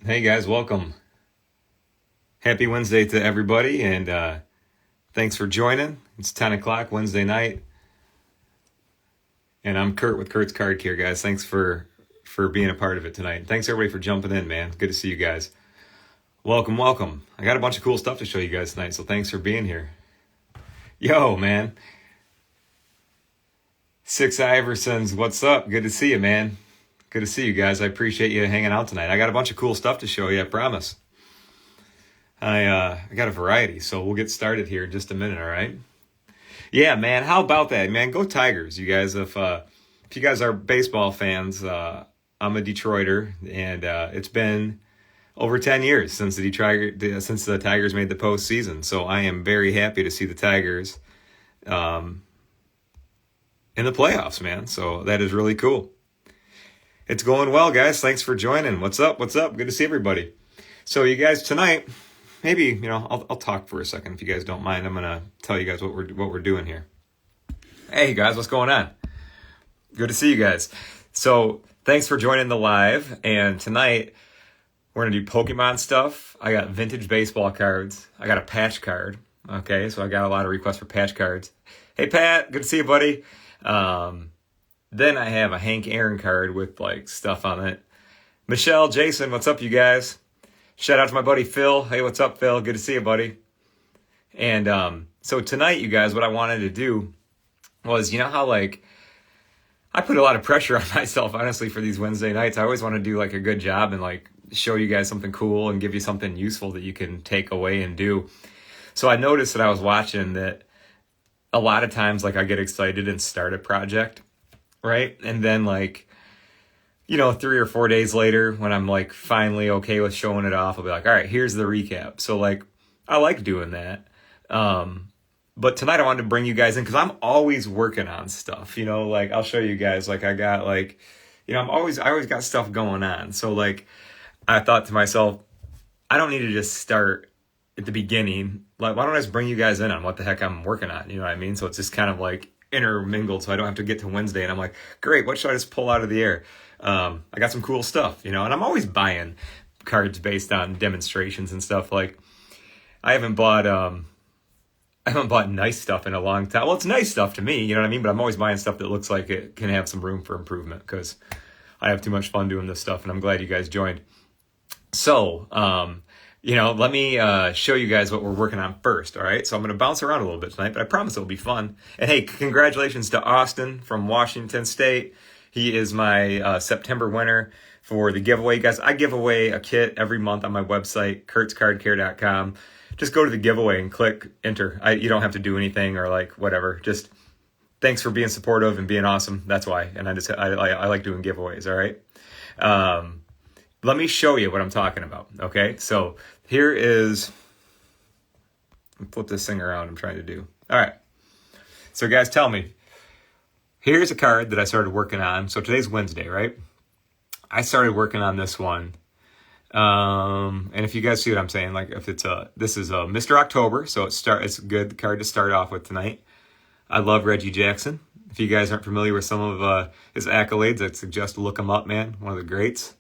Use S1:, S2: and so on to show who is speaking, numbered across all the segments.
S1: Hey guys, welcome. Happy Wednesday to everybody, and thanks for joining. It's 10 o'clock Wednesday night, and I'm Kurt with Kurt's Card Care, guys. Thanks for being a part of it tonight. Thanks everybody for jumping in, man. Good to see you guys. Welcome, welcome. I got a bunch of cool stuff to show you guys tonight, so thanks for being here. Yo, man. Six Iversons, what's up? Good to see you, man. Good to see you guys. I appreciate you hanging out tonight. I got a bunch of cool stuff to show you, I promise. I got a variety, so we'll get started here in just a minute, all right? Yeah, man, how about that, man? Go Tigers, you guys. If you guys are baseball fans, I'm a Detroiter, and it's been over 10 years since the Tigers made the postseason. So I am very happy to see the Tigers in the playoffs, man. So that is really cool. It's going well, guys. Thanks for joining. What's up? What's up? Good to see everybody. So you guys tonight, maybe I'll talk for a second if you guys don't mind. I'm gonna tell you guys what we're doing here. Hey guys, what's going on? Good to see you guys. So thanks for joining the live. And tonight we're gonna do Pokemon stuff. I got vintage baseball cards. I got a patch card. Okay, so I got a lot of requests for patch cards. Hey Pat, good to see you, buddy. Then I have a Hank Aaron card with like stuff on it. Michelle, Jason, what's up, you guys? Shout out to my buddy Phil. Hey, what's up, Phil? Good to see you, buddy. And so tonight, you guys, what I wanted to do was, you know how like I put a lot of pressure on myself, honestly, for these Wednesday nights. I always want to do like a good job and like show you guys something cool and give you something useful that you can take away and do. So I noticed that I was watching that a lot of times like I get excited and start a project, right? And then like, 3 or 4 days later when I'm like finally okay with showing it off, I'll be like, all right, here's the recap. So like, I like doing that. But tonight I wanted to bring you guys in because I'm always working on stuff, like I'll show you guys, like I got like, I always got stuff going on. So like, I thought to myself, I don't need to just start at the beginning. Like, why don't I just bring you guys in on what the heck I'm working on? You know what I mean? So it's just kind of like intermingled. So I don't have to get to Wednesday and I'm like, great, what should I just pull out of the air? I got some cool stuff, and I'm always buying cards based on demonstrations and stuff. Like I haven't bought nice stuff in a long time. Well, it's nice stuff to me, you know what I mean? But I'm always buying stuff that looks like it can have some room for improvement because I have too much fun doing this stuff, and I'm glad you guys joined. So, let me show you guys what we're working on first, all right? So I'm going to bounce around a little bit tonight, but I promise it'll be fun. And hey, congratulations to Austin from Washington State. He is my September winner for the giveaway. Guys, I give away a kit every month on my website, kurtzcardcare.com. Just go to the giveaway and click enter. You don't have to do anything or like whatever. Just thanks for being supportive and being awesome. That's why. And I like doing giveaways, all right? Let me show you what I'm talking about, okay? So here is, flip this thing around I'm trying to do. All right. So guys, tell me. Here's a card that I started working on. So today's Wednesday, right? I started working on this one. And if you guys see what I'm saying, like if this is a Mr. October, so it's a good card to start off with tonight. I love Reggie Jackson. If you guys aren't familiar with some of his accolades, I'd suggest look him up, man. One of the greats.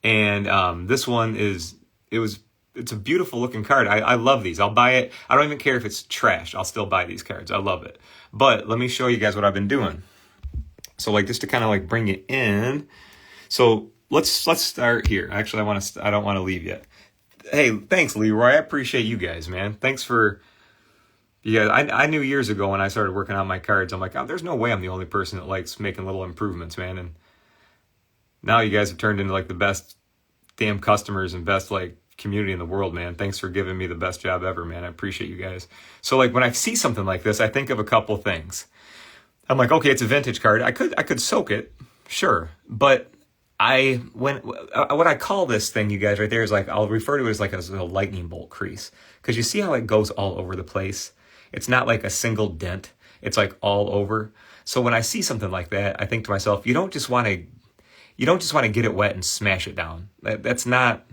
S1: And this one it's a beautiful looking card. I love these. I'll buy it. I don't even care if it's trash. I'll still buy these cards. I love it. But let me show you guys what I've been doing. So like just to kind of like bring it in. So let's start here. Actually, I don't want to leave yet. Hey, thanks Leroy. I appreciate you guys, man. Thanks for you guys. I knew years ago when I started working on my cards, I'm like, oh, there's no way I'm the only person that likes making little improvements, man. And now you guys have turned into like the best damn customers and best like community in the world, man. Thanks for giving me the best job ever, man. I appreciate you guys. So like when I see something like this, I think of a couple things. I'm like, okay, it's a vintage card. I could soak it, sure. But what I call this thing, you guys, right there is like, I'll refer to it as like a lightning bolt crease. Because you see how it goes all over the place? It's not like a single dent. It's like all over. So when I see something like that, I think to myself, you don't just want to get it wet and smash it down. That's not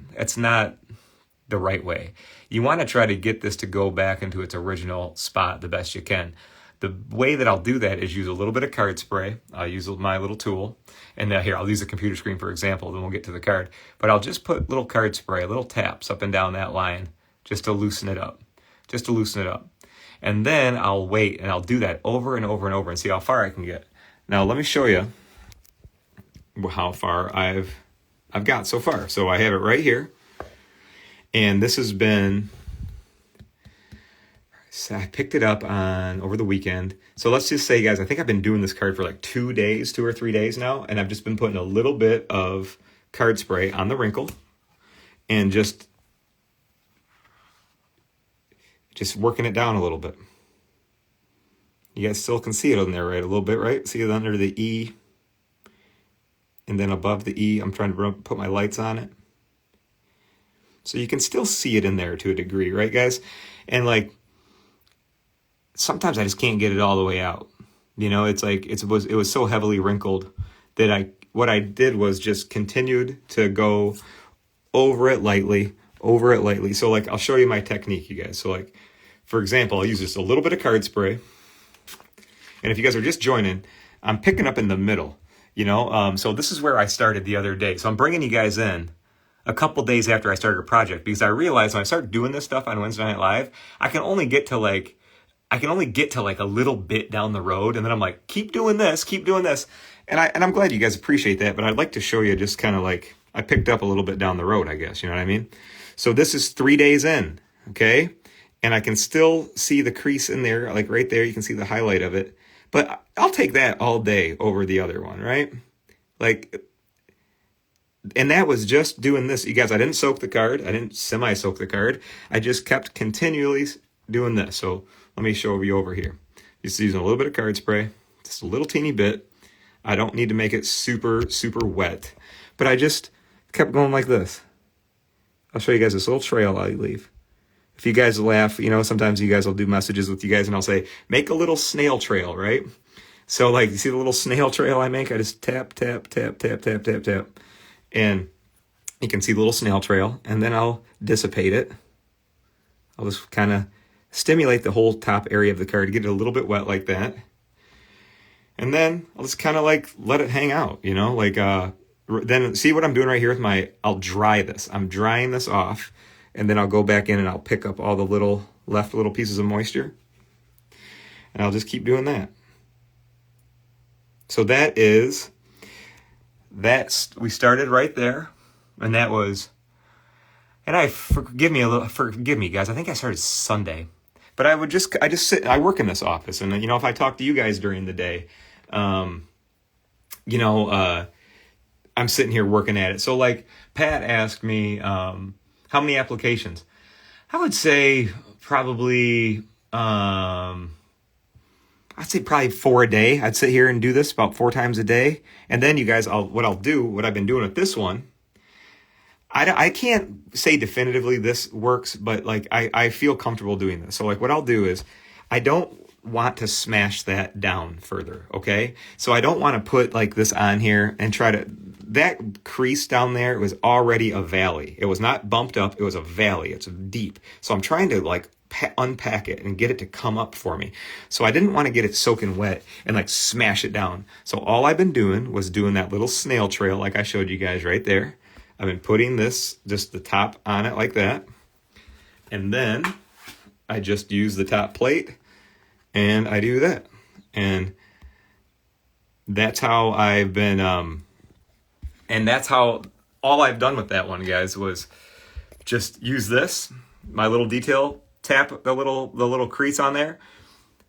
S1: the right way. You want to try to get this to go back into its original spot the best you can. The way that I'll do that is use a little bit of card spray. I'll use my little tool. And here, I'll use a computer screen for example, then we'll get to the card. But I'll just put little card spray, little taps up and down that line just to loosen it up. Just to loosen it up. And then I'll wait and I'll do that over and over and over and see how far I can get. Now let me show you how far I've got so far. So I have it right here. And this has been, so I picked it up on over the weekend. So let's just say, guys, I think I've been doing this card for like 2 or 3 days now. And I've just been putting a little bit of card spray on the wrinkle and just working it down a little bit. You guys still can see it on there, right? A little bit, right? See it under the E. And then above the E, I'm trying to put my lights on it. So you can still see it in there to a degree, right, guys? And like, sometimes I just can't get it all the way out. You know, it's like, it was so heavily wrinkled that what I did was just continued to go over it lightly. So like, I'll show you my technique, you guys. So like, for example, I'll use just a little bit of card spray. And if you guys are just joining, I'm picking up in the middle, you know? So this is where I started the other day. So I'm bringing you guys in a couple days after I started a project because I realized when I started doing this stuff on Wednesday Night Live, I can only get to like a little bit down the road. And then I'm like, keep doing this. And I'm glad you guys appreciate that. But I'd like to show you just kind of like, I picked up a little bit down the road, I guess. You know what I mean? So this is 3 days in. Okay. And I can still see the crease in there, like right there. You can see the highlight of it. But I'll take that all day over the other one, right? Like, and that was just doing this. You guys, I didn't soak the card. I didn't semi-soak the card. I just kept continually doing this. So let me show you over here. Just using a little bit of card spray, just a little teeny bit. I don't need to make it super, super wet. But I just kept going like this. I'll show you guys this little trail I leave. If you guys laugh, you know, sometimes you guys will do messages with you guys and I'll say, make a little snail trail, right? So like, you see the little snail trail I make? I just tap, tap, tap, tap, tap, tap, tap. And you can see the little snail trail. And then I'll dissipate it. I'll just kind of stimulate the whole top area of the card, get it a little bit wet like that. And then I'll just kind of like let it hang out, you know, like, then see what I'm doing right here with I'll dry this. I'm drying this off. And then I'll go back in and I'll pick up all the left little pieces of moisture. And I'll just keep doing that. So we started right there. And that was, and forgive me guys, I think I started Sunday. But I just sit, I work in this office. And you know, if I talk to you guys during the day, you know, I'm sitting here working at it. So like Pat asked me, how many applications? I would say probably, I'd say probably 4 a day. I'd sit here and do this about 4 times a day. And then you guys, what I've been doing with this one, I can't say definitively this works, but like I feel comfortable doing this. So like what I'll do is I don't want to smash that down further. Okay. So I don't want to put like this on here and that crease down there, it was already a valley. It was not bumped up. It was a valley. It's deep. So I'm trying to like unpack it and get it to come up for me. So I didn't want to get it soaking wet and like smash it down. So all I've been doing was doing that little snail trail like I showed you guys right there. I've been putting just the top on it like that. And then I just use the top plate and I do that. And that's how I've been, and that's how all I've done with that one, guys, was just use this, my little detail, tap the little crease on there,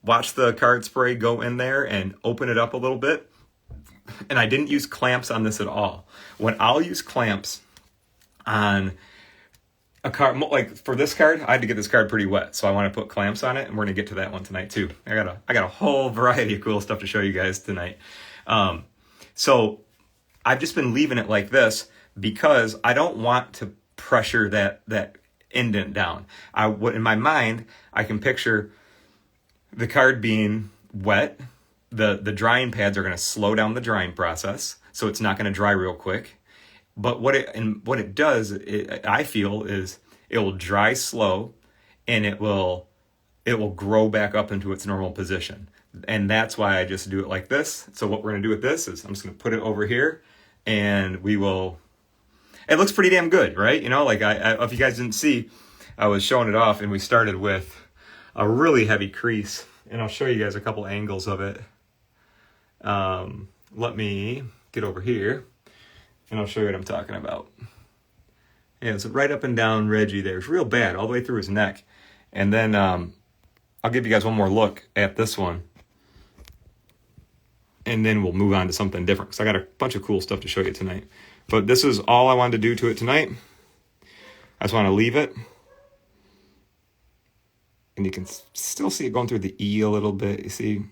S1: watch the card spray go in there and open it up a little bit. And I didn't use clamps on this at all. When I'll use clamps on a card, like for this card, I had to get this card pretty wet. So I want to put clamps on it and we're going to get to that one tonight too. I got a whole variety of cool stuff to show you guys tonight. So I've just been leaving it like this because I don't want to pressure that indent down. In my mind, I can picture the card being wet. The drying pads are going to slow down the drying process, so it's not going to dry real quick. But what it does, I feel, is it will dry slow, and it will grow back up into its normal position. And that's why I just do it like this. So what we're going to do with this is I'm just going to put it over here, and we will, it looks pretty damn good, right? You know, like if you guys didn't see, I was showing it off, and we started with a really heavy crease, and I'll show you guys a couple angles of it. Let me get over here, and I'll show you what I'm talking about. Yeah, it's right up and down Reggie there. It's real bad, all the way through his neck. And then I'll give you guys one more look at this one, and then we'll move on to something different, because I got a bunch of cool stuff to show you tonight. But this is all I wanted to do to it tonight. I just want to leave it. And you can still see it going through the E a little bit, you see.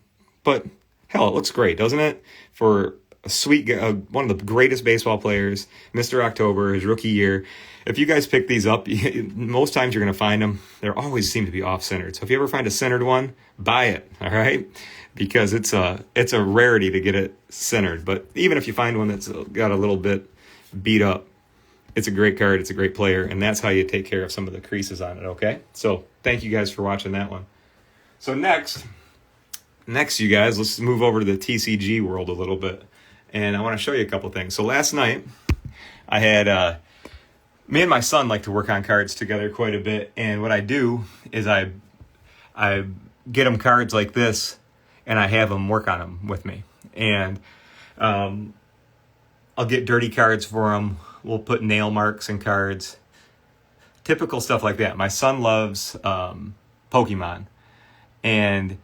S1: But hell, it looks great, doesn't it? For a sweet guy, one of the greatest baseball players, Mr. October, his rookie year. If you guys pick these up, most times you're going to find them. They always seem to be off-centered. So if you ever find a centered one, buy it, all right? Because it's a rarity to get it centered. But even if you find one that's got a little bit beat up, it's a great card. It's a great player. And that's how you take care of some of the creases on it, okay? So thank you guys for watching that one. So next, you guys, let's move over to the TCG world a little bit. And I want to show you a couple things. So last night, I had, me and my son like to work on cards together quite a bit. And what I do is I get him cards like this, and I have him work on them with me. And I'll get dirty cards for him. We'll put nail marks in cards. Typical stuff like that. My son loves Pokemon. And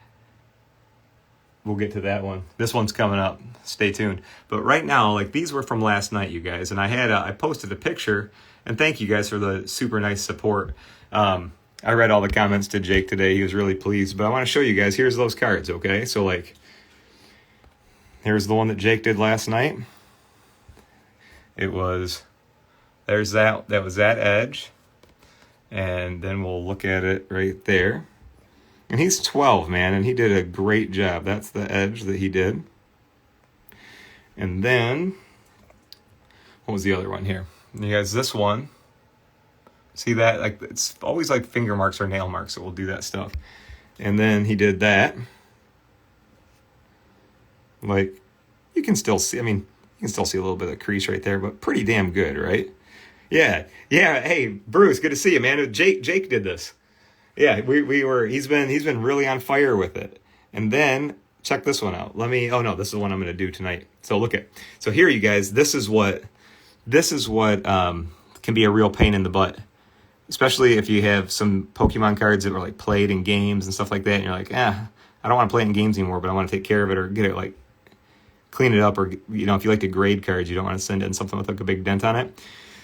S1: we'll get to that one. This one's coming up. Stay tuned. But right now, like, these were from last night, you guys. And I posted a picture. And thank you guys for the super nice support. I read all the comments to Jake today. He was really pleased. But I want to show you guys. Here's those cards, okay? So, like, here's the one that Jake did last night. It was, there's that. That was that edge. And then we'll look at it right there. And he's 12, man, and he did a great job. That's the edge that he did. And then, what was the other one here? You guys, this one. See that? Like, it's always like finger marks or nail marks that will do that stuff. And then he did that. Like, you can still see, I mean, you can still see a little bit of crease right there, but pretty damn good, right? Yeah. Hey, Bruce, good to see you, man. Jake did this. Yeah, he's been really on fire with it. And then check this one out. Oh no, this is the one I'm going to do tonight. So so here, you guys, this is what can be a real pain in the butt, especially if you have some Pokemon cards that were like played in games and stuff like that. And you're like, I don't want to play it in games anymore, but I want to take care of it or get it, like, clean it up, or, you know, if you like to grade cards, you don't want to send in something with like a big dent on it.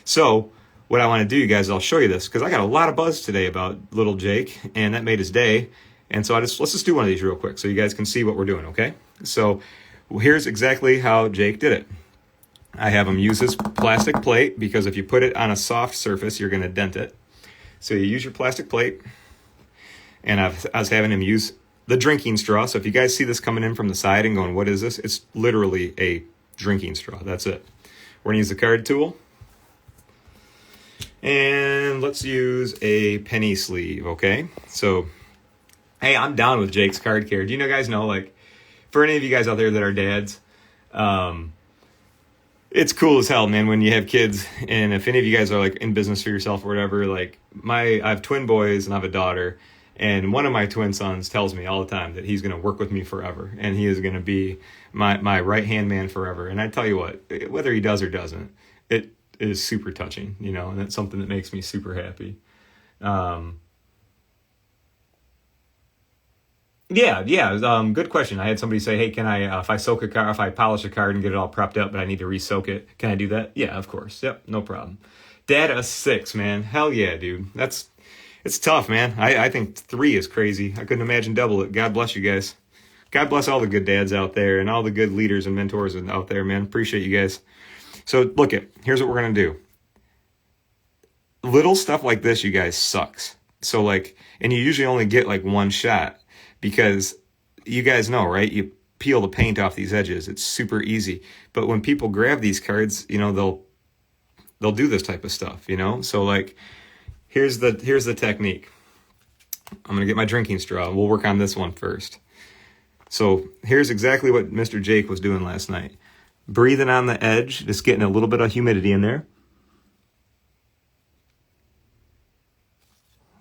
S1: So what I want to do, you guys, is I'll show you this, because I got a lot of buzz today about little Jake, and that made his day. And so let's just do one of these real quick so you guys can see what we're doing, okay? So here's exactly how Jake did it. I have him use his plastic plate, because if you put it on a soft surface, you're going to dent it. So you use your plastic plate, and I was having him use the drinking straw. So if you guys see this coming in from the side and going, what is this? It's literally a drinking straw. That's it. We're going to use the card tool. And let's use a penny sleeve, okay? So, hey, I'm down with Jake's card care. Do you guys know, like, for any of you guys out there that are dads, it's cool as hell, man, when you have kids. And if any of you guys are, like, in business for yourself or whatever, like, I have twin boys and I have a daughter. And one of my twin sons tells me all the time that he's going to work with me forever. And he is going to be my right-hand man forever. And I tell you what, whether he does or doesn't, it is super touching, and that's something that makes me super happy. Good question. I had somebody say, hey, can I, if I polish a card and get it all prepped up, but I need to re-soak it, can I do that? Yeah, of course. Yep, no problem. Dad, a 6, man. Hell yeah, dude. It's tough, man. I think 3 is crazy. I couldn't imagine double it. God bless you guys. God bless all the good dads out there and all the good leaders and mentors out there, man. Appreciate you guys. So here's what we're going to do. Little stuff like this, you guys, sucks. So and you usually only get like one shot, because you guys know, right? You peel the paint off these edges. It's super easy. But when people grab these cards, they'll do this type of stuff, So here's the technique. I'm going to get my drinking straw. We'll work on this one first. So here's exactly what Mr. Jake was doing last night. Breathing on the edge, just getting a little bit of humidity in there.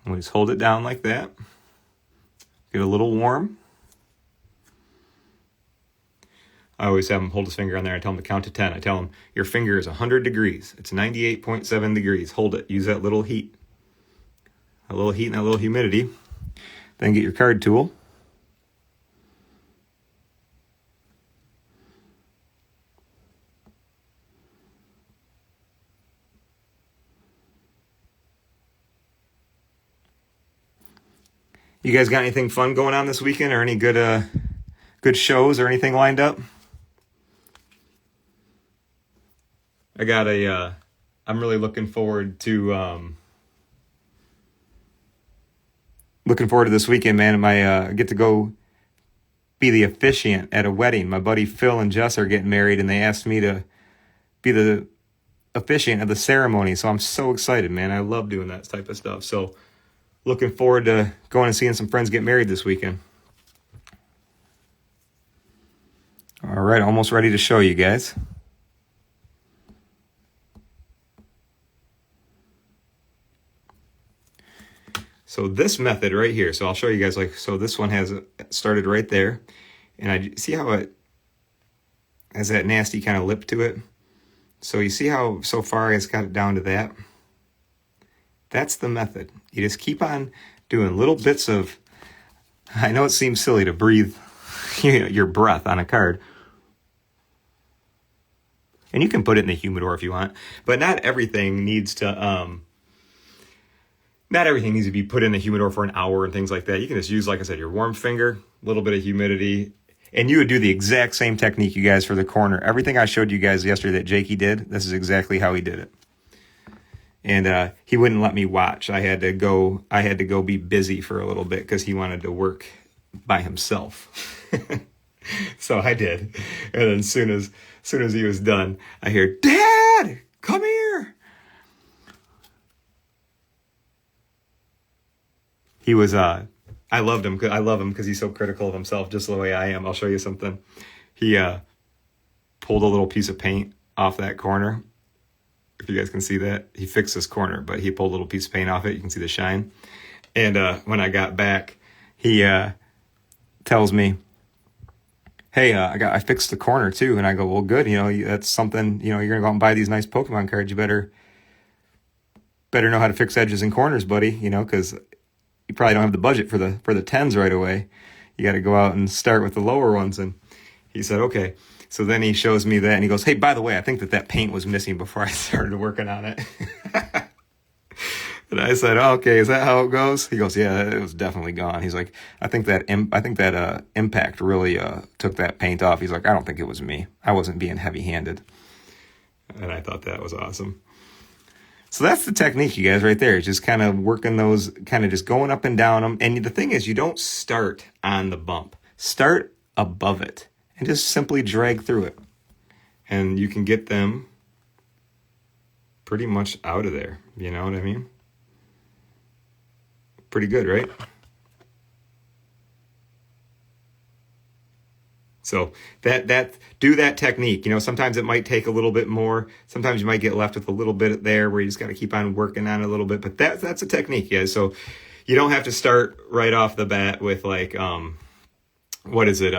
S1: And we just hold it down like that. Get a little warm. I always have him hold his finger on there. I tell him to count to 10. I tell him, your finger is 100 degrees. It's 98.7 degrees. Hold it. Use that little heat. A little heat and that little humidity. Then get your card tool. You guys got anything fun going on this weekend, or any good shows or anything lined up? I got I'm really looking forward to this weekend, man. I get to go be the officiant at a wedding. My buddy Phil and Jess are getting married, and they asked me to be the officiant of the ceremony. So I'm so excited, man. I love doing that type of stuff. So looking forward to going and seeing some friends get married this weekend. All right, almost ready to show you guys. So this method right here, so I'll show you guys, so this one has started right there. And I see how it has that nasty kind of lip to it. So you see how so far it's got it down to that? That's the method. You just keep on doing little bits of, I know it seems silly to breathe your breath on a card. And you can put it in the humidor if you want, but not everything needs to be put in the humidor for an hour and things like that. You can just use, like I said, your warm finger, a little bit of humidity, and you would do the exact same technique, you guys, for the corner. Everything I showed you guys yesterday that Jakey did, this is exactly how he did it. And he wouldn't let me watch. I had to go be busy for a little bit because he wanted to work by himself. So I did. And then as soon as he was done, I hear, "Dad, come here." He was I love him because he's so critical of himself, just the way I am. I'll show you something. He pulled a little piece of paint off that corner. If you guys can see that, he fixed this corner, but he pulled a little piece of paint off it. You can see the shine. And when I got back, he tells me, "Hey, I fixed the corner too." And I go, "Well, good. That's something. You're gonna go out and buy these nice Pokemon cards. You better know how to fix edges and corners, buddy. Because you probably don't have the budget for the 10s right away. You got to go out and start with the lower ones." And he said, "Okay." So then he shows me that, and he goes, "Hey, by the way, I think that paint was missing before I started working on it." And I said, "Oh, okay, is that how it goes?" He goes, "Yeah, it was definitely gone." He's like, I think that impact really took that paint off." He's like, "I don't think it was me. I wasn't being heavy-handed." And I thought that was awesome. So that's the technique, you guys, right there. Just kind of working those, kind of just going up and down them. And the thing is, you don't start on the bump. Start above it and just simply drag through it. And you can get them pretty much out of there. You know what I mean? Pretty good, right? So do that technique. Sometimes it might take a little bit more. Sometimes you might get left with a little bit there where you just got to keep on working on it a little bit. But that's a technique, guys. So you don't have to start right off the bat with what is it?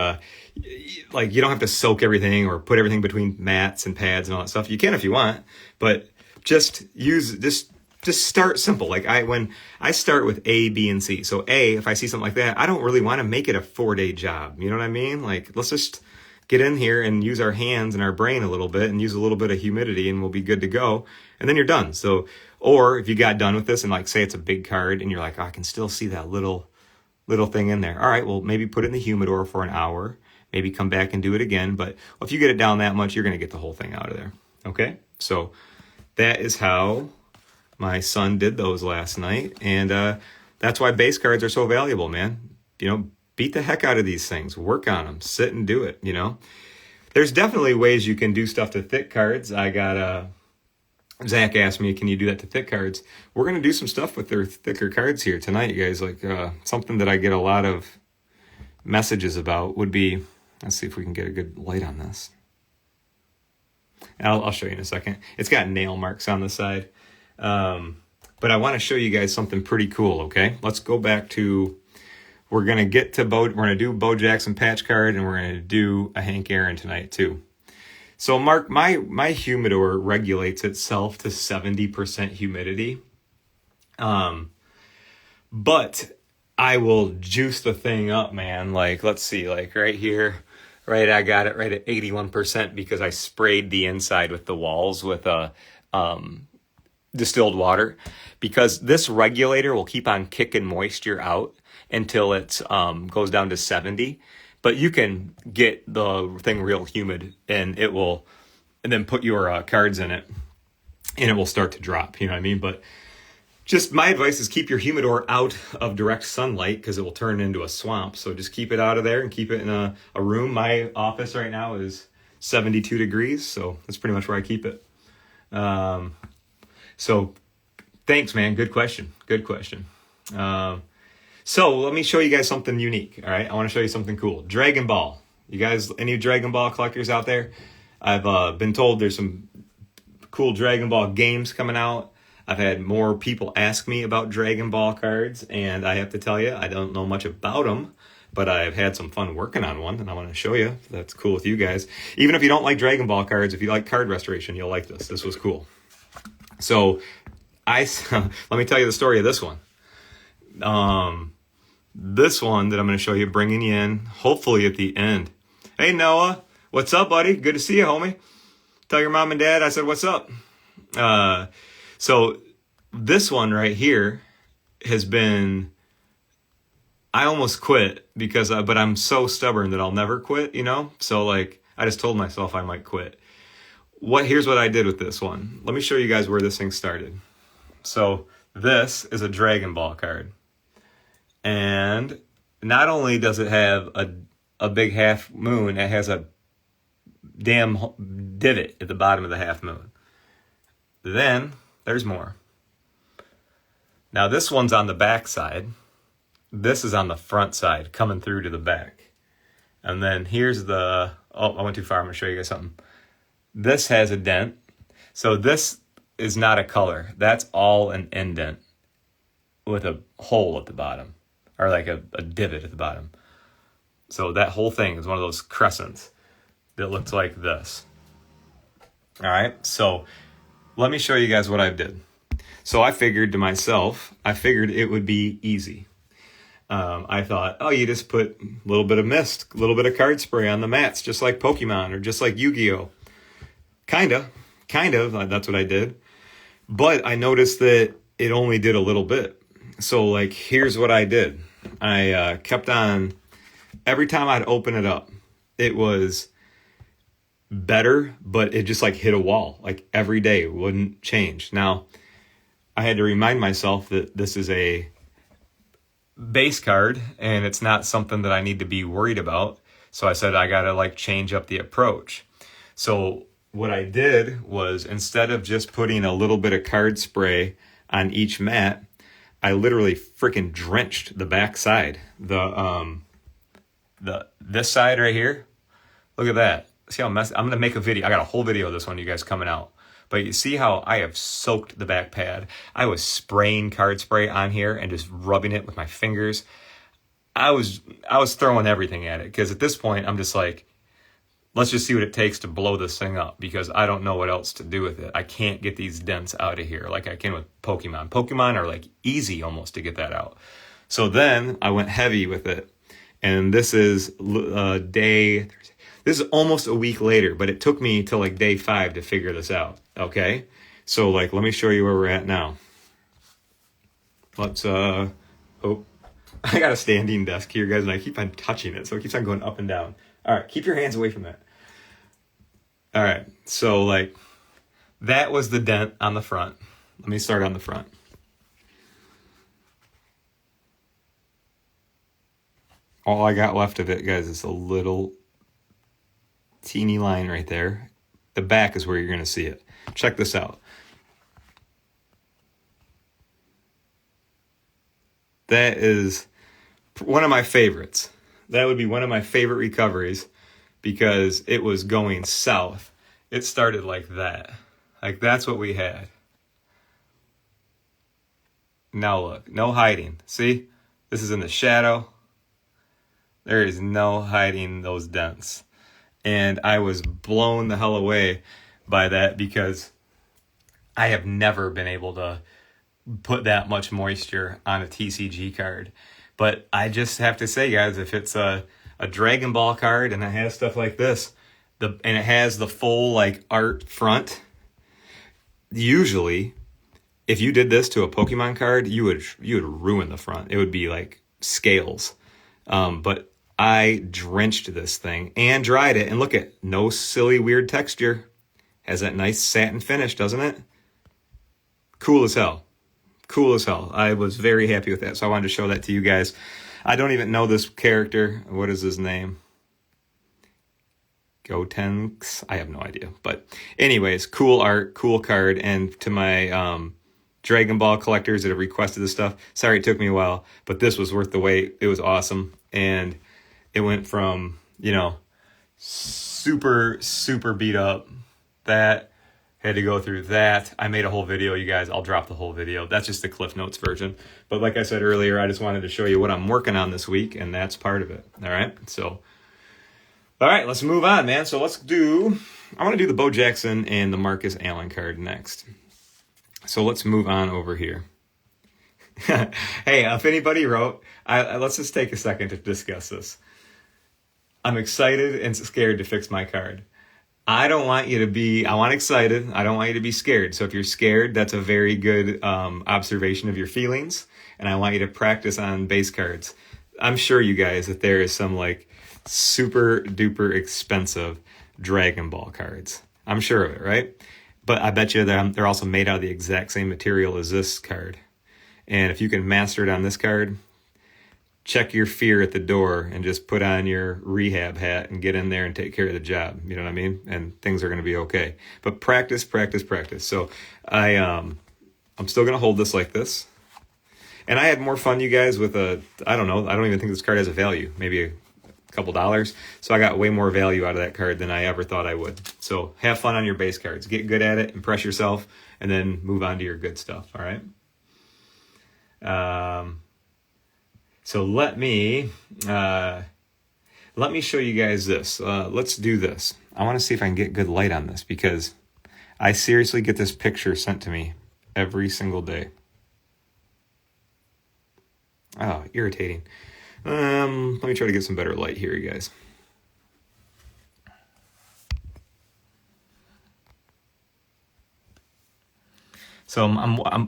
S1: You don't have to soak everything or put everything between mats and pads and all that stuff. You can if you want, but just start simple. When I start with A, B, and C. So A, if I see something like that, I don't really want to make it a 4-day job. You know what I mean? Let's just get in here and use our hands and our brain a little bit and use a little bit of humidity, and we'll be good to go. And then you're done. So, or if you got done with this and say it's a big card and you're like, "Oh, I can still see that little thing in there." All right, well, maybe put it in the humidor for an hour, maybe come back and do it again. But if you get it down that much, you're going to get the whole thing out of there. Okay. So that is how my son did those last night. And that's why base cards are so valuable, man. Beat the heck out of these things, work on them, sit and do it. There's definitely ways you can do stuff to thick cards. I got Zach asked me, "Can you do that to thick cards?" We're going to do some stuff with their thicker cards here tonight, you guys. Something that I get a lot of messages about would be, let's see if we can get a good light on this. I'll show you in a second. It's got nail marks on the side. But I want to show you guys something pretty cool, okay? Let's go back to, we're going to do Bo Jackson patch card, and we're going to do a Hank Aaron tonight too. So Mark, my humidor regulates itself to 70% humidity. But I will juice the thing up, man. Like, let's see, like right here, right, I got it right at 81% because I sprayed the inside with the walls with distilled water, because this regulator will keep on kicking moisture out until it goes down to 70. But you can get the thing real humid, and then put your cards in it, and it will start to drop. You know what I mean? But just my advice is keep your humidor out of direct sunlight, because it will turn into a swamp. So just keep it out of there and keep it in a room. My office right now is 72 degrees, so that's pretty much where I keep it. So thanks, man. Good question. Good question. So let me show you guys something unique. All right. I want to show you something cool. Dragon Ball. You guys, any Dragon Ball collectors out there? I've been told there's some cool Dragon Ball games coming out. I've had more people ask me about Dragon Ball cards, and I have to tell you, I don't know much about them, but I've had some fun working on one, and I want to show you if that's cool with you guys. Even if you don't like Dragon Ball cards, if you like card restoration, you'll like this. This was cool. So let me tell you the story of this one. This one that I'm going to show you, bringing you in, hopefully at the end. Hey, Noah, what's up, buddy? Good to see you, homie. Tell your mom and dad I said, what's up? So this one right here has been, I almost quit but I'm so stubborn that I'll never quit, you know? So like, I just told myself I might quit. Here's what I did with this one. Let me show you guys where this thing started. So this is a Dragon Ball card. And not only does it have a big half moon, it has a damn divot at the bottom of the half moon. Then there's more. Now this one's on the back side. This is on the front side, coming through to the back. And then here's I went too far. I'm going to show you guys something. This has a dent. So this is not a color. That's all an indent with a hole at the bottom, or like a divot at the bottom. So that whole thing is one of those crescents that looks like this. All right, so let me show you guys what I did. So I figured to myself, it would be easy. I thought, you just put a little bit of mist, a little bit of card spray on the mats, just like Pokemon or just like Yu-Gi-Oh. Kind of, that's what I did. But I noticed that it only did a little bit. So like, here's what I did. I kept on, every time I'd open it up, it was better, but it just like hit a wall. Like every day it wouldn't change. Now, I had to remind myself that this is a base card and it's not something that I need to be worried about. So I said, I got to like change up the approach. So what I did was, instead of just putting a little bit of card spray on each mat, I literally freaking drenched the back side. This side right here. Look at that. See how messy? I'm going to make a video. I got a whole video of this one, you guys, coming out. But you see how I have soaked the back pad? I was spraying card spray on here and just rubbing it with my fingers. I was throwing everything at it, because at this point I'm just like, let's just see what it takes to blow this thing up, because I don't know what else to do with it. I can't get these dents out of here like I can with Pokemon. Pokemon are like easy almost to get that out. So then I went heavy with it. And this is this is almost a week later, but it took me till like day 5 to figure this out. Okay. So like, let me show you where we're at now. Let's, I got a standing desk here, guys, and I keep on touching it. So it keeps on going up and down. All right. Keep your hands away from that. All right. So like, that was the dent on the front. Let me start on the front. All I got left of it, guys, is a little teeny line right there. The back is where you're going to see it. Check this out. That is one of my favorites. That would be one of my favorite recoveries because it was going south. It started like that. Like that's what we had. Now look, no hiding. See? This is in the shadow. There is no hiding those dents. And I was blown the hell away by that because I have never been able to put that much moisture on a TCG card. But I just have to say, guys, if it's a Dragon Ball card and it has stuff like this, and it has the full like art front, usually if you did this to a Pokemon card, you would ruin the front. It would be like scales. But I drenched this thing and dried it, and look at no silly weird texture. Has that nice satin finish, doesn't it? Cool as hell. Cool as hell. I was very happy with that, so I wanted to show that to you guys. I don't even know this character. What is his name? Gotenks? I have no idea. But anyways, cool art, cool card. And to my Dragon Ball collectors that have requested this stuff, sorry it took me a while, but this was worth the wait. It was awesome. And it went from, super, super beat up. That had to go through that. I made a whole video, you guys. I'll drop the whole video. That's just the Cliff Notes version. But like I said earlier, I just wanted to show you what I'm working on this week, and that's part of it. All right? So, all right, let's move on, man. So I want to do the Bo Jackson and the Marcus Allen card next. So let's move on over here. Hey, if anybody wrote, let's just take a second to discuss this. I'm excited and scared to fix my card. I want excited. I don't want you to be scared. So if you're scared, that's a very good observation of your feelings. And I want you to practice on base cards. I'm sure, you guys, that there is some like super duper expensive Dragon Ball cards. I'm sure of it, right? But I bet you they're also made out of the exact same material as this card. And if you can master it on this card, check your fear at the door and just put on your rehab hat and get in there and take care of the job. You know what I mean? And things are going to be okay. But practice, practice, practice. So I'm still going to hold this like this. And I had more fun, you guys, with I don't know. I don't even think this card has a value. Maybe a couple dollars. So I got way more value out of that card than I ever thought I would. So have fun on your base cards. Get good at it. Impress yourself. And then move on to your good stuff. All right? So let me show you guys this. Let's do this. I want to see if I can get good light on this because I seriously get this picture sent to me every single day. Oh, irritating. Let me try to get some better light here, you guys. So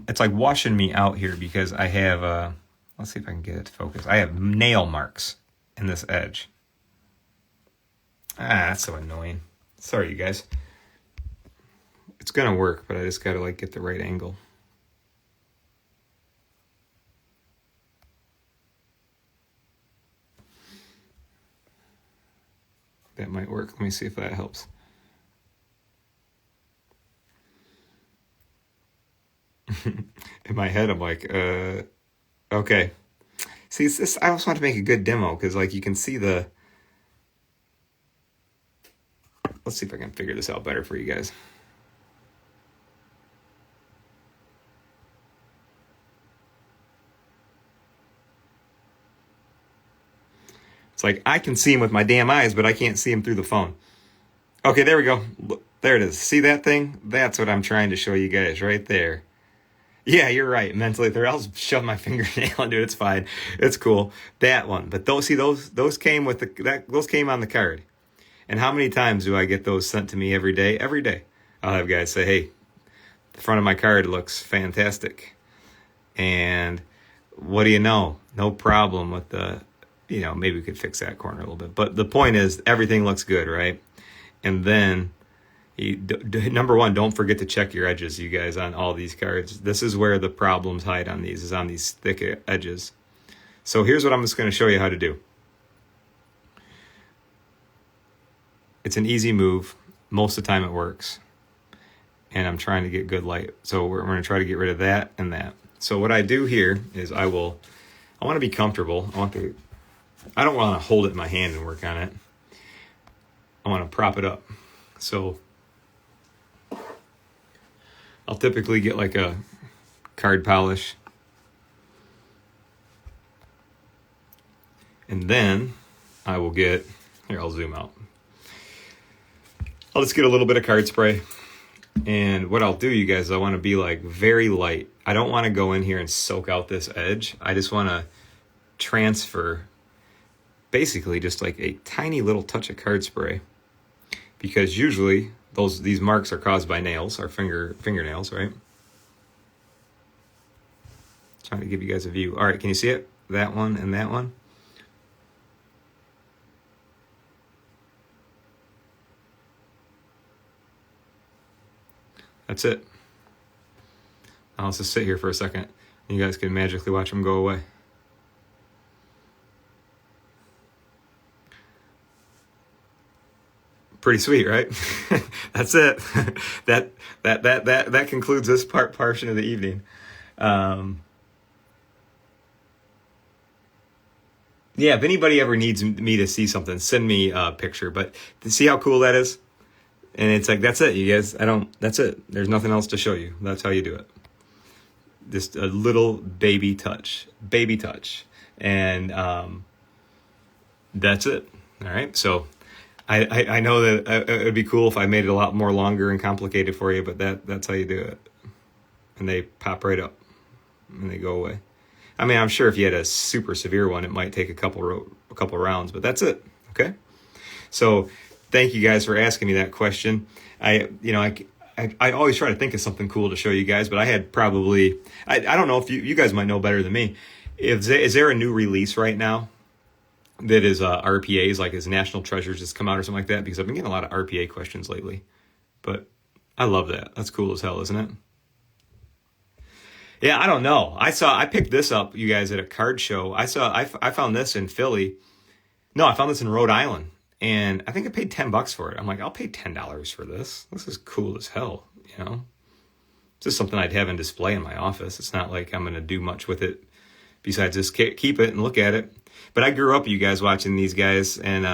S1: it's like washing me out here because I have let's see if I can get it to focus. I have nail marks in this edge. That's so annoying. Sorry, you guys. It's gonna work, but I just gotta like get the right angle. That might work. Let me see if that helps. In my head, I'm like, okay. See, it's this. I also want to make a good demo because, like, you can see the. Let's see if I can figure this out better for you guys. It's like I can see him with my damn eyes, but I can't see him through the phone. Okay, there we go. There it is. See that thing? That's what I'm trying to show you guys right there. Yeah, you're right. Mentally, there, I'll shove my fingernail into it. It's fine. It's cool. That one, but those came with those came on the card. And how many times do I get those sent to me every day? Every day, I'll have guys say, "Hey, the front of my card looks fantastic," and what do you know? No problem with the, maybe we could fix that corner a little bit. But the point is, everything looks good, right? And then. Number one, don't forget to check your edges, you guys, on all these cards. This is where the problems hide on these, is on these thick edges. So here's what I'm just going to show you how to do. It's an easy move. Most of the time it works. And I'm trying to get good light. So we're going to try to get rid of that and that. So what I do here is I want to be comfortable. I want the I don't want to hold it in my hand and work on it. I want to prop it up. So I'll typically get like a card polish. And then I will get, here, I'll zoom out. I'll just get a little bit of card spray. And what I'll do, you guys, I want to be like very light. I don't want to go in here and soak out this edge. I just want to transfer basically just like a tiny little touch of card spray, because usually these marks are caused by nails, our fingernails, right? Trying to give you guys a view. All right, can you see it? That one and that one. That's it. Now let's just sit here for a second. And you guys can magically watch them go away. Pretty sweet, right? That's it. That concludes this portion of the evening. Yeah, if anybody ever needs me to see something, send me a picture. But to see how cool that is, and it's like, that's it, you guys. That's it. There's nothing else to show you. That's how you do it. Just a little baby touch, and that's it. All right, so. I know that it would be cool if I made it a lot more longer and complicated for you, but that's how you do it. And they pop right up and they go away. I mean, I'm sure if you had a super severe one, it might take a couple rounds, but that's it. Okay. So thank you guys for asking me that question. I always try to think of something cool to show you guys, but I had probably, I don't know if you guys might know better than me. Is there a new release right now that is RPAs, like his National Treasures just come out or something like that? Because I've been getting a lot of RPA questions lately. But I love that. That's cool as hell, isn't it? Yeah, I don't know. I picked this up, you guys, at a card show. I found this in Philly. No, I found this in Rhode Island. And I think I paid $10 for it. I'm like, I'll pay $10 for this. This is cool as hell, you know? It's just something I'd have in display in my office. It's not like I'm going to do much with it besides just keep it and look at it. But I grew up, you guys, watching these guys, and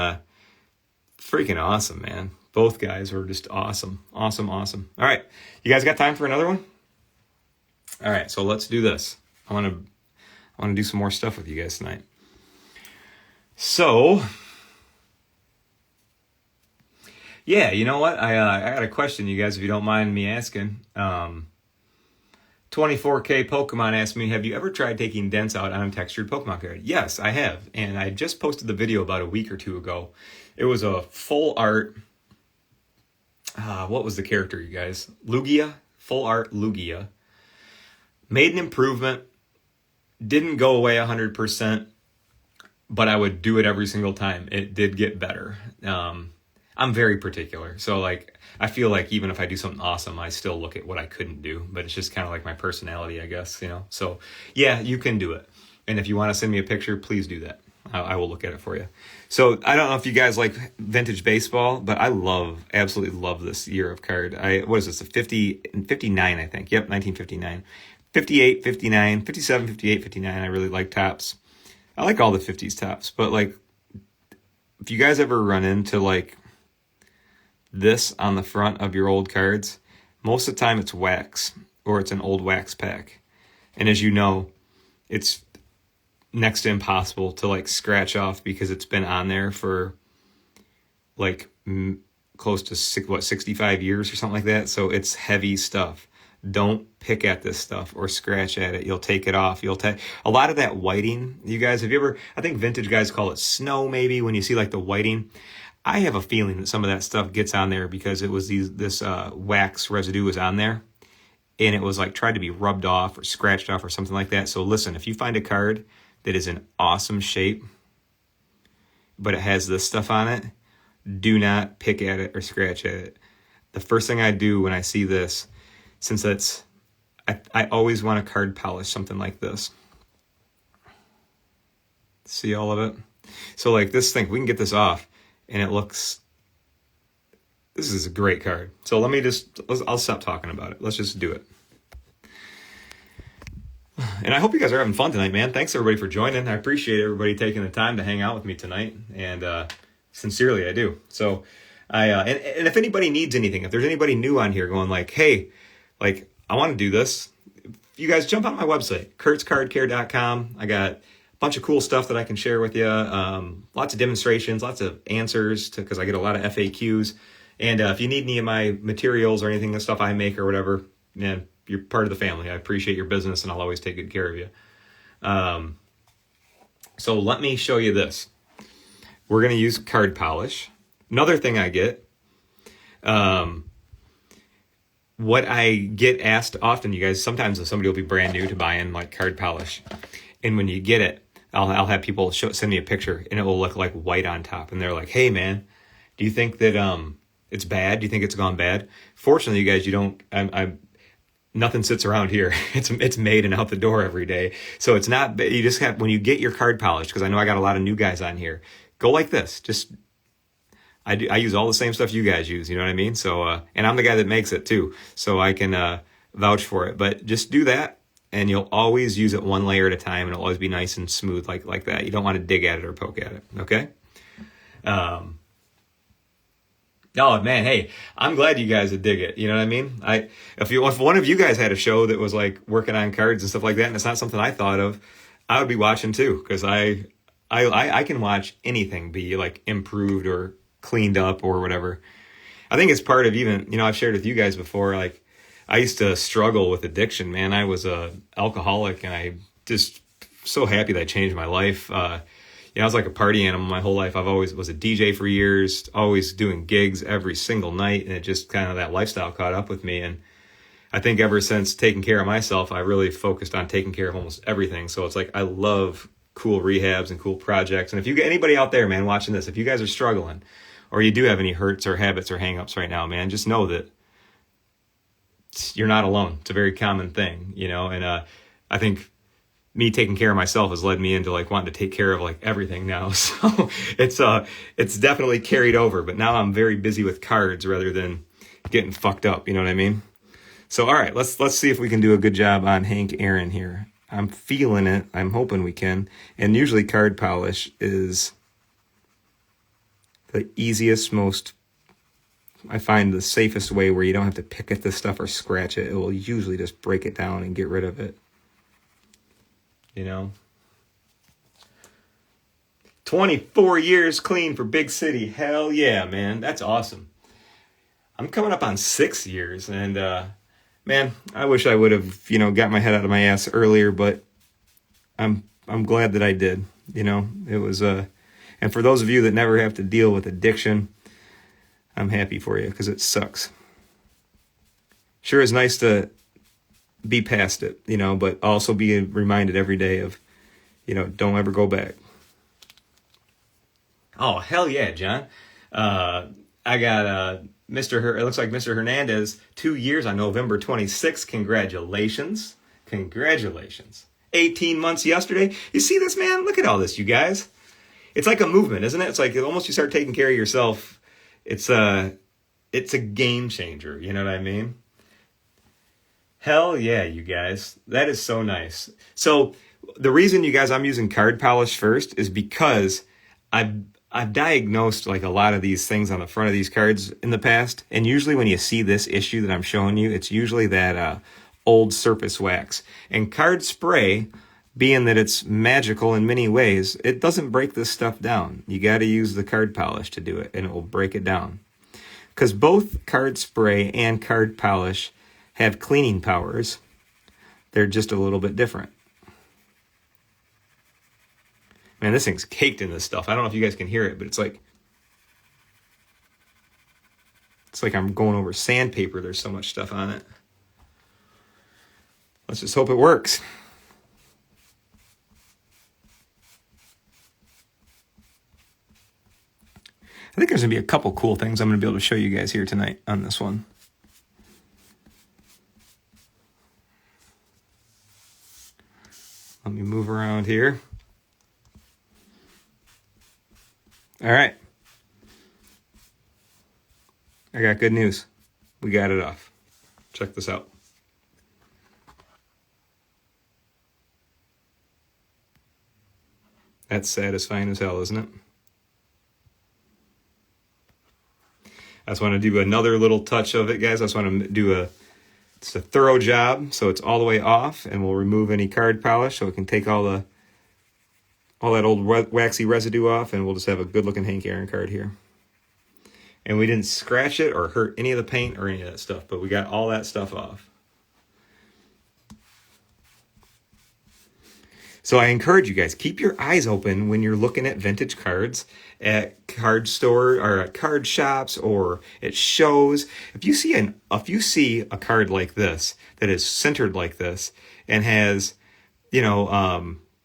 S1: freaking awesome, man. Both guys were just awesome. Awesome. All right, you guys got time for another one? All right, so let's do this. I want to do some more stuff with you guys tonight. So, yeah, you know what? I got a question, you guys, if you don't mind me asking. 24K Pokemon asked me, have you ever tried taking dents out on a textured Pokemon card? Yes, I have. And I just posted the video about a week or two ago. It was a full art. What was the character, you guys? Lugia. Full art Lugia. Made an improvement. Didn't go away 100%. But I would do it every single time. It did get better. I'm very particular. So, like, I feel like even if I do something awesome, I still look at what I couldn't do. But it's just kind of like my personality, I guess, you know. So, yeah, you can do it. And if you want to send me a picture, please do that. I will look at it for you. So, I don't know if you guys like vintage baseball, but I absolutely love this year of card. What is this, a 50 and 59, I think. Yep, 1959. 58, 59, 57, 58, 59. I really like tops. I like all the 50s tops. But, like, if you guys ever run into, like, this on the front of your old cards, most of the time it's wax, or it's an old wax pack. And as you know, it's next to impossible to like scratch off because it's been on there for like close to 65 years or something like that. So it's heavy stuff. Don't pick at this stuff or scratch at it. You'll take it off. A lot of that whiting, you guys, I think vintage guys call it snow maybe, when you see like the whiting. I have a feeling that some of that stuff gets on there because it was this wax residue was on there, and it was like tried to be rubbed off or scratched off or something like that. So listen, if you find a card that is in awesome shape, but it has this stuff on it, do not pick at it or scratch at it. The first thing I do when I see this, since I always want to card polish something like this. See all of it? So like this thing, we can get this off. And this is a great card. So I'll stop talking about it. Let's just do it. And I hope you guys are having fun tonight, man. Thanks everybody for joining. I appreciate everybody taking the time to hang out with me tonight, and sincerely, I do. So, and if anybody needs anything, if there's anybody new on here going like, hey, like I want to do this, you guys jump on my website, kurtzcardcare.com. I got a bunch of cool stuff that I can share with you. Lots of demonstrations, lots of answers because I get a lot of FAQs. And if you need any of my materials or anything, the stuff I make or whatever, man, you're part of the family. I appreciate your business, and I'll always take good care of you. So let me show you this. We're going to use card polish. Another thing I get, what I get asked often, you guys, sometimes if somebody will be brand new to buying like card polish, and when you get it, I'll have people send me a picture, and it will look like white on top, and they're like, hey man, do you think that it's bad? Do you think it's gone bad? Fortunately, you guys, you don't. Nothing sits around here. It's made and out the door every day. So it's not. You just have, when you get your card polished, because I know I got a lot of new guys on here. Go like this. Just I use all the same stuff you guys use. You know what I mean? So and I'm the guy that makes it too, so I can vouch for it. But just do that, and you'll always use it one layer at a time, and it'll always be nice and smooth like that. You don't want to dig at it or poke at it. Okay. Oh man, hey, I'm glad you guys would dig it. You know what I mean? If one of you guys had a show that was like working on cards and stuff like that, and it's not something I thought of, I would be watching too, because I can watch anything be like improved or cleaned up or whatever. I think it's part of, even, I've shared with you guys before, like I used to struggle with addiction, man. I was a alcoholic, and I just so happy that I changed my life. I was like a party animal my whole life. I've always was a DJ for years, always doing gigs every single night. And it just kind of, that lifestyle caught up with me. And I think ever since taking care of myself, I really focused on taking care of almost everything. So it's like, I love cool rehabs and cool projects. And if you get anybody out there, man, watching this, if you guys are struggling or you do have any hurts or habits or hangups right now, man, just know that you're not alone. It's a very common thing, and I think me taking care of myself has led me into like wanting to take care of like everything now. So it's definitely carried over, but now I'm very busy with cards rather than getting fucked up. You know what I mean? So, all right, let's see if we can do a good job on Hank Aaron here. I'm feeling it. I'm hoping we can. And usually card polish is the easiest, I find the safest way where you don't have to pick at this stuff or scratch it. It will usually just break it down and get rid of it. 24 years clean for Big City. Hell yeah, man. That's awesome. I'm coming up on 6 years, and man, I wish I would have, got my head out of my ass earlier, but I'm glad that I did. It was and for those of you that never have to deal with addiction, I'm happy for you, because it sucks. Sure is nice to be past it, but also be reminded every day of, don't ever go back. Oh, hell yeah, John. I got it looks like Mr. Hernandez, 2 years on November 26th. Congratulations. 18 months yesterday. You see this, man? Look at all this, you guys. It's like a movement, isn't it? It's like almost you start taking care of yourself. It's a game changer. You know what I mean? Hell yeah, you guys. That is so nice. So the reason, you guys, I'm using card polish first is because I've diagnosed like a lot of these things on the front of these cards in the past. And usually when you see this issue that I'm showing you, it's usually that old surface wax. And card spray, being that it's magical in many ways, it doesn't break this stuff down. You got to use the card polish to do it, and it will break it down. Because both card spray and card polish have cleaning powers. They're just a little bit different. Man, this thing's caked in this stuff. I don't know if you guys can hear it, but it's like I'm going over sandpaper. There's so much stuff on it. Let's just hope it works. I think there's going to be a couple cool things I'm going to be able to show you guys here tonight on this one. Let me move around here. All right. I got good news. We got it off. Check this out. That's satisfying as hell, isn't it? I just want to do another little touch of it, guys. I just want to do it's a thorough job, so it's all the way off, and we'll remove any card polish so we can take all that old waxy residue off, and we'll just have a good looking Hank Aaron card here. And we didn't scratch it or hurt any of the paint or any of that stuff, but we got all that stuff off. So I encourage you guys, keep your eyes open when you're looking at vintage cards at card store or at card shops or at shows. If you see a card like this that is centered like this and has,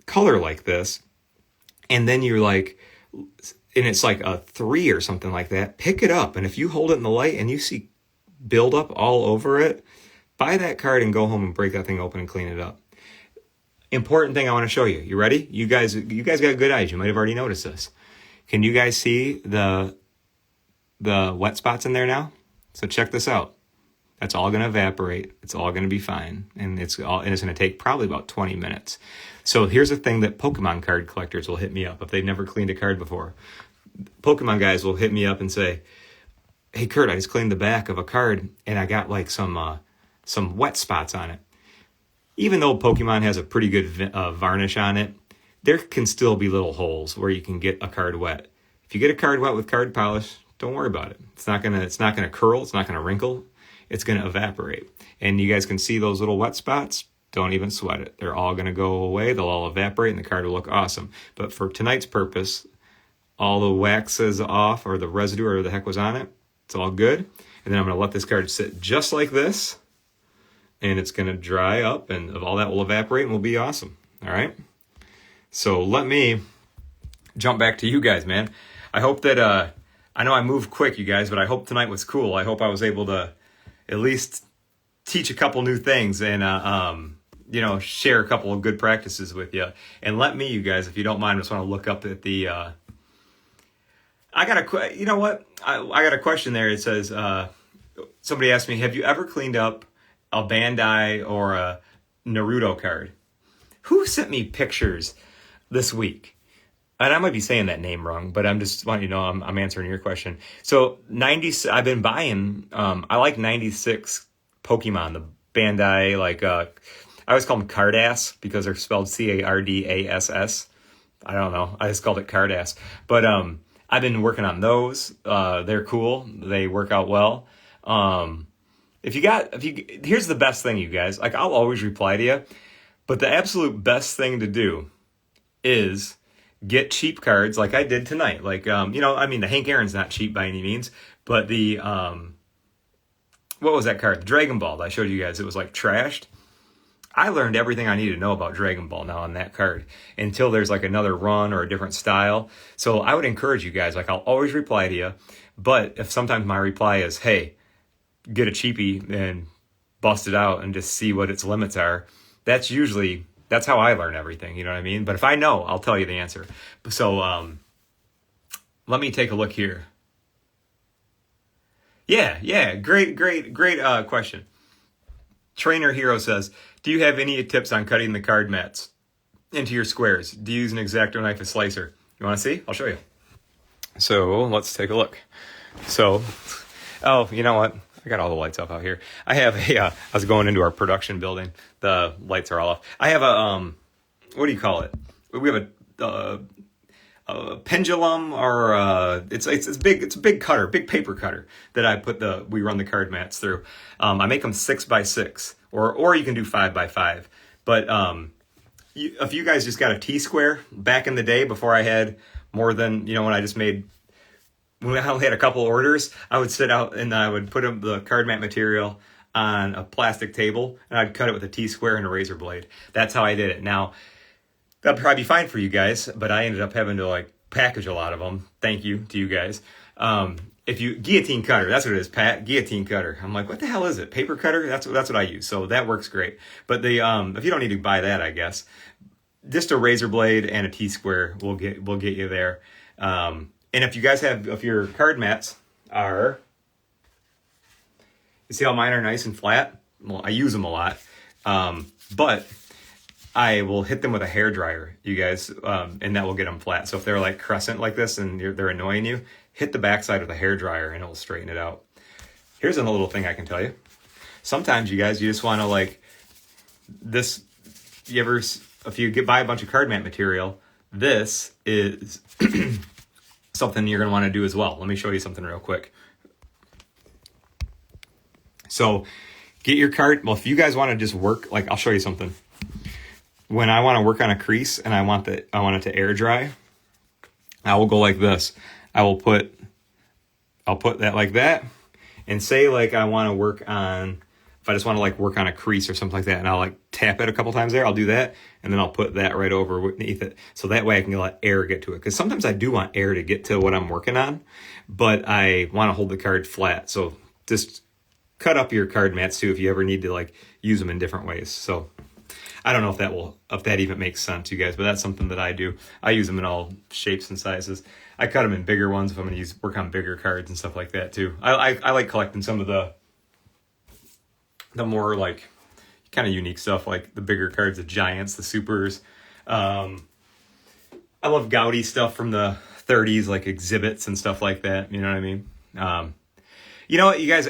S1: color like this, and then you're like, and it's like a 3 or something like that, pick it up. And if you hold it in the light and you see buildup all over it, buy that card and go home and break that thing open and clean it up. Important thing I want to show you. You ready? You guys got good eyes. You might have already noticed this. Can you guys see the wet spots in there now? So check this out. That's all going to evaporate. It's all going to be fine. And it's going to take probably about 20 minutes. So here's a thing that Pokemon card collectors will hit me up if they've never cleaned a card before. Pokemon guys will hit me up and say, "Hey Kurt, I just cleaned the back of a card and I got like some wet spots on it." Even though Pokemon has a pretty good varnish on it, there can still be little holes where you can get a card wet. If you get a card wet with card polish, don't worry about it. It's not gonna curl. It's not gonna wrinkle. It's gonna evaporate. And you guys can see those little wet spots. Don't even sweat it. They're all gonna go away. They'll all evaporate, and the card will look awesome. But for tonight's purpose, all the wax is off, or the residue, or the heck was on it. It's all good. And then I'm gonna let this card sit just like this. And it's going to dry up, and all that will evaporate, and will be awesome. All right? So let me jump back to you guys, man. I hope that, I know I moved quick, you guys, but I hope tonight was cool. I hope I was able to at least teach a couple new things and, share a couple of good practices with you. And let me, you guys, if you don't mind, I just want to look up at the, I got a question there. It says, somebody asked me, have you ever cleaned up a Bandai or a Naruto card? Who sent me pictures this week? And I might be saying that name wrong, but I'm just wanting you to know I'm answering your question. So I've been buying, I like 96 Pokemon, the Bandai, I always call them Cardass because they're spelled Cardass. I don't know. I just called it Cardass. But I've been working on those. They're cool. They work out well. Here's the best thing, you guys. I'll always reply to you, but the absolute best thing to do is get cheap cards like I did tonight. The Hank Aaron's not cheap by any means, but the, what was that card? The Dragon Ball that I showed you guys. It was trashed. I learned everything I needed to know about Dragon Ball now on that card until there's another run or a different style. So I would encourage you guys, I'll always reply to you, but if sometimes my reply is, hey, get a cheapie and bust it out and just see what its limits are. That's how I learn everything. You know what I mean? But if I know, I'll tell you the answer. So, let me take a look here. Yeah. Great question. Trainer Hero says, do you have any tips on cutting the card mats into your squares? Do you use an X-Acto knife and slicer? You want to see? I'll show you. So let's take a look. So, you know what? I got all the lights off out here. I have I was going into our production building. The lights are all off. I have what do you call it? We have a pendulum, or it's big. It's a big cutter, big paper cutter that we run the card mats through. I make them 6x6, or you can do 5x5. But if you guys just got a T-square back in the day before I had more than, when I only had a couple orders, I would sit out and I would put the card mat material on a plastic table and I'd cut it with a T-square and a razor blade. That's how I did it. Now, that'd probably be fine for you guys, but I ended up having to package a lot of them. Thank you to you guys. Guillotine cutter, that's what it is, Pat. Guillotine cutter. I'm like, what the hell is it? Paper cutter? That's what I use. So that works great. But if you don't need to buy that, I guess, just a razor blade and a T-square will get you there. And if your card mats are, you see how mine are nice and flat? Well, I use them a lot. But I will hit them with a hair dryer, you guys, and that will get them flat. So if they're like crescent like this and they're annoying you, hit the backside with a hair dryer and it will straighten it out. Here's a little thing I can tell you. Sometimes you guys, you just want to like this. If you buy a bunch of card mat material, this is something you're going to want to do as well. Let me show you something real quick. So get your card. Well, if you guys want to just work, like I'll show you something. When I want to work on a crease and I want it to air dry, I will go like this. I'll put that like that, and say like I want to work on, if I just want to like work on a crease or something like that, and I'll like tap it a couple times there, I'll do that, and then I'll put that right over underneath it, so that way I can let air get to it. Because sometimes I do want air to get to what I'm working on, but I want to hold the card flat. So just cut up your card mats too if you ever need to like use them in different ways. So I don't know if that even makes sense, you guys, but that's something that I do. I use them in all shapes and sizes. I cut them in bigger ones if I'm going to work on bigger cards and stuff like that too. I like collecting some of the more like kind of unique stuff, like the bigger cards, the giants, the supers. I love gaudy stuff from the 30s, like exhibits and stuff like that. You know what I mean? You know what, you guys,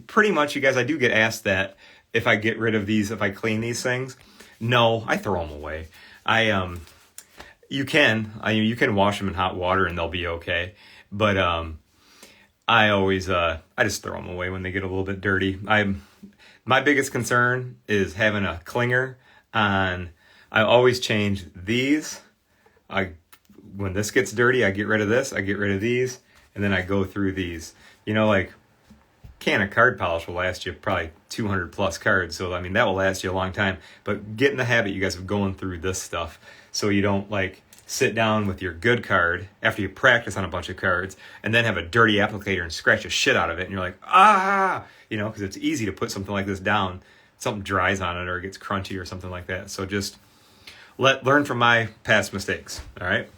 S1: pretty much, you guys, I do get asked that if I get rid of these, if I clean these things. No, I throw them away. You can wash them in hot water and they'll be okay. But I always, I just throw them away when they get a little bit dirty. My biggest concern is having a clinger on. I always change these. When this gets dirty, I get rid of this, I get rid of these, and then I go through these. You know, like can of card polish will last you probably 200 plus cards. So, I mean, that will last you a long time. But get in the habit, you guys, of going through this stuff so you don't like sit down with your good card after you practice on a bunch of cards and then have a dirty applicator and scratch the shit out of it. And you're like, you know, because it's easy to put something like this down. Something dries on it or it gets crunchy or something like that. So just learn from my past mistakes. All right.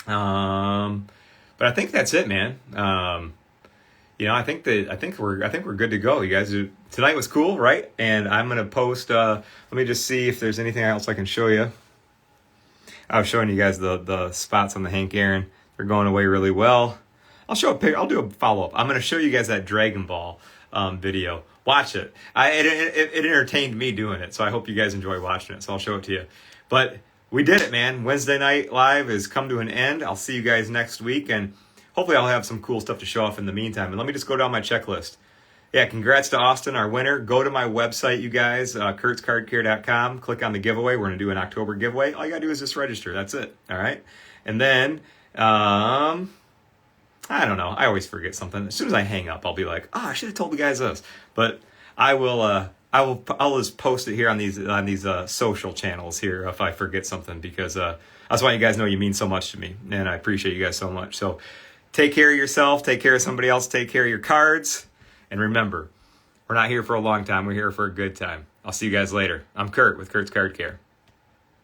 S1: But I think that's it, man. You know, I think we're good to go. You guys, tonight was cool, right? And I'm gonna post. Let me just see if there's anything else I can show you. I was showing you guys the spots on the Hank Aaron. They're going away really well. I'll do a follow up. I'm gonna show you guys that Dragon Ball video. Watch it. It entertained me doing it, so I hope you guys enjoy watching it. So I'll show it to you. But we did it, man. Wednesday Night Live has come to an end. I'll see you guys next week, and hopefully I'll have some cool stuff to show off in the meantime. And let me just go down my checklist. Yeah, congrats to Austin, our winner. Go to my website, you guys, kurtzcardcare.com. Click on the giveaway. We're going to do an October giveaway. All you got to do is just register. That's it. All right? And then, I don't know. I always forget something. As soon as I hang up, I'll be like, I should have told the guys this. But I'll just post it here on these social channels here if I forget something, because I just want you guys to know you mean so much to me, and I appreciate you guys so much. So take care of yourself, take care of somebody else, take care of your cards, and remember, we're not here for a long time. We're here for a good time. I'll see you guys later. I'm Kurt with Kurt's Card Care.